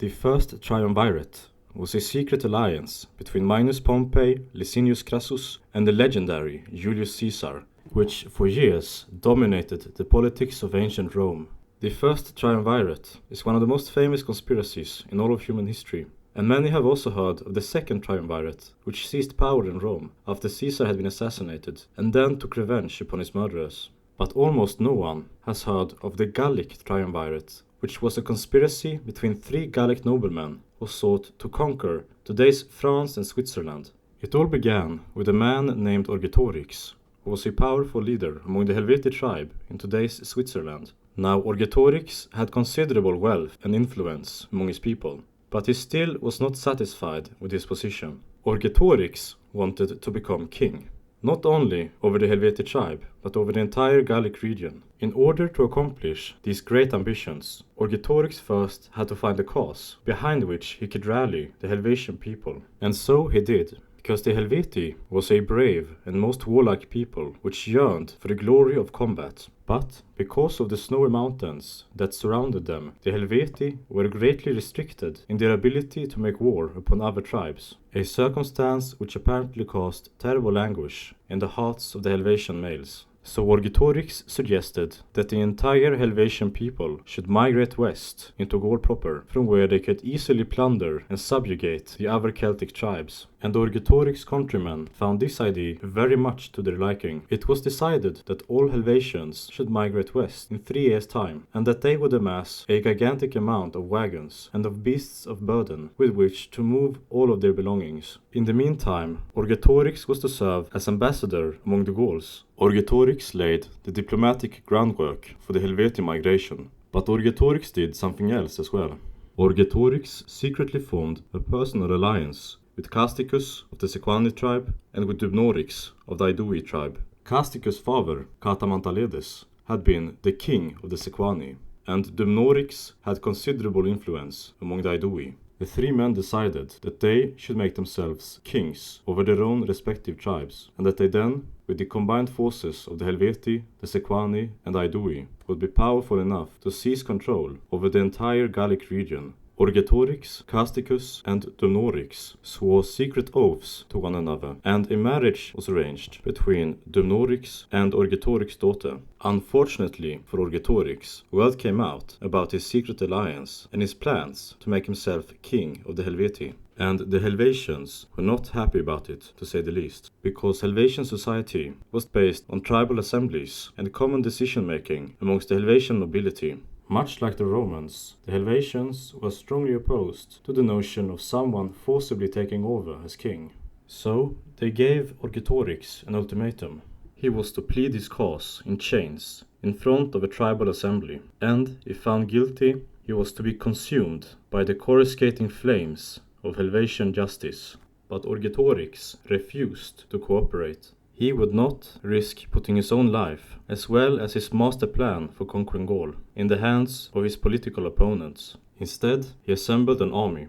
The first Triumvirate was a secret alliance between Minus Pompey, Licinius Crassus, and the legendary Julius Caesar, which for years dominated the politics of ancient Rome. The first Triumvirate is one of the most famous conspiracies in all of human history, and many have also heard of the second Triumvirate, which seized power in Rome after Caesar had been assassinated and then took revenge upon his murderers. But almost no one has heard of the Gallic Triumvirate, which was a conspiracy between three Gallic noblemen who sought to conquer today's France and Switzerland. It all began with a man named Orgetorix, who was a powerful leader among the Helvetii tribe in today's Switzerland. Now Orgetorix had considerable wealth and influence among his people, but he still was not satisfied with his position. Orgetorix wanted to become king, not only over the Helvetii tribe, but over the entire Gallic region. In order to accomplish these great ambitions, Orgetorix first had to find a cause behind which he could rally the Helvetian people. And so he did, because the Helvetii was a brave and most warlike people which yearned for the glory of combat. But because of the snowy mountains that surrounded them, the Helvetii were greatly restricted in their ability to make war upon other tribes, a circumstance which apparently caused terrible anguish in the hearts of the Helvetian males. So Orgetorix suggested that the entire Helvetian people should migrate west into Gaul proper, from where they could easily plunder and subjugate the other Celtic tribes. And Orgetorix's countrymen found this idea very much to their liking. It was decided that all Helvetians should migrate west in 3 years' time, and that they would amass a gigantic amount of wagons and of beasts of burden with which to move all of their belongings. In the meantime, Orgetorix was to serve as ambassador among the Gauls. Orgetorix laid the diplomatic groundwork for the Helvetii migration, but Orgetorix did something else as well. Orgetorix secretly formed a personal alliance with Casticus of the Sequani tribe and with Dumnorix of the Aedui tribe. Casticus' father, Catamantaledes, had been the king of the Sequani, and Dumnorix had considerable influence among the Aedui. The three men decided that they should make themselves kings over their own respective tribes, and that they then, with the combined forces of the Helvetii, the Sequani, and Aedui, would be powerful enough to seize control over the entire Gallic region. Orgetorix, Casticus, and Dumnorix swore secret oaths to one another, and a marriage was arranged between Dumnorix and Orgetorix's daughter. Unfortunately for Orgetorix, word came out about his secret alliance and his plans to make himself king of the Helvetii. And the Helvetians were not happy about it, to say the least, because Helvetian society was based on tribal assemblies and common decision-making amongst the Helvetian nobility. Much like the Romans, the Helvetians were strongly opposed to the notion of someone forcibly taking over as king. So they gave Orgetorix an ultimatum. He was to plead his cause in chains in front of a tribal assembly, and if found guilty, he was to be consumed by the coruscating flames of Helvetian justice. But Orgetorix refused to cooperate. He would not risk putting his own life, as well as his master plan for conquering Gaul, in the hands of his political opponents. Instead, he assembled an army.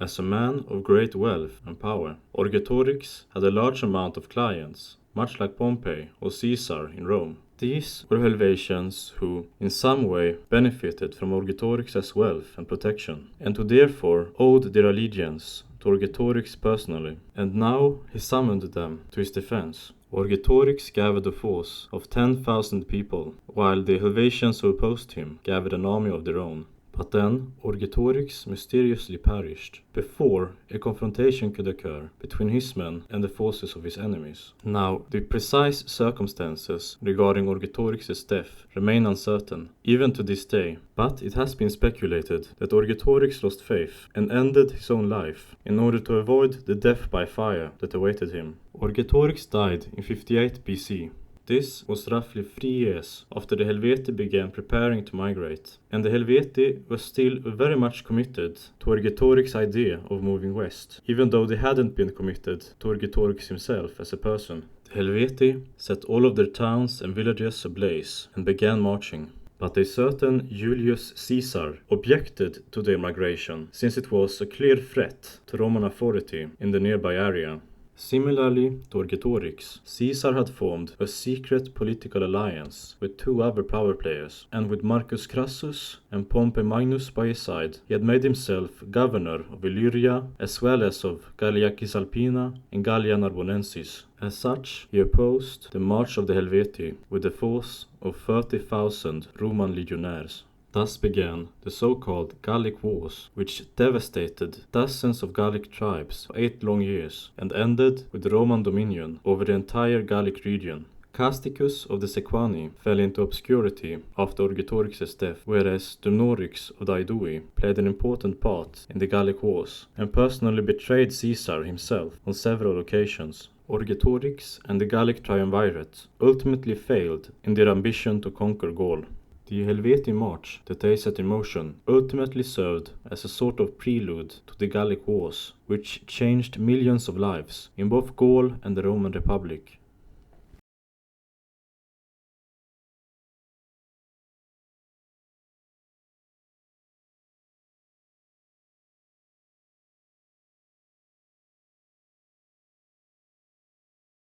As a man of great wealth and power, Orgetorix had a large amount of clients, much like Pompey or Caesar in Rome. These were Helvetians who, in some way, benefited from Orgetorix's wealth and protection, and who therefore owed their allegiance to Orgetorix personally. And now he summoned them to his defense. Orgetorix gathered a force of 10,000 people, while the Helvetians who opposed him gathered an army of their own. But then Orgetorix mysteriously perished before a confrontation could occur between his men and the forces of his enemies. Now, the precise circumstances regarding Orgetorix's death remain uncertain, even to this day, but it has been speculated that Orgetorix lost faith and ended his own life in order to avoid the death by fire that awaited him. Orgetorix died in 58 BC. This was roughly 3 years after the Helvetii began preparing to migrate, and the Helvetii were still very much committed to Orgetorix's idea of moving west, even though they hadn't been committed to Orgetorix himself as a person. The Helvetii set all of their towns and villages ablaze and began marching. But a certain Julius Caesar objected to their migration, since it was a clear threat to Roman authority in the nearby area. Similarly to Orgetorix, Caesar had formed a secret political alliance with two other power players, and with Marcus Crassus and Pompey Magnus by his side, he had made himself governor of Illyria as well as of Gallia Cisalpina and Gallia Narbonensis. As such, he opposed the march of the Helvetii with a force of 30,000 Roman legionaries. Thus began the so-called Gallic Wars, which devastated dozens of Gallic tribes for 8 long years and ended with Roman dominion over the entire Gallic region. Casticus of the Sequani fell into obscurity after Orgetorix's death, whereas Dumnorix of the Aedui played an important part in the Gallic Wars and personally betrayed Caesar himself on several occasions. Orgetorix and the Gallic Triumvirate ultimately failed in their ambition to conquer Gaul. The Helvetii march that they set in motion ultimately served as a sort of prelude to the Gallic Wars, which changed millions of lives in both Gaul and the Roman Republic.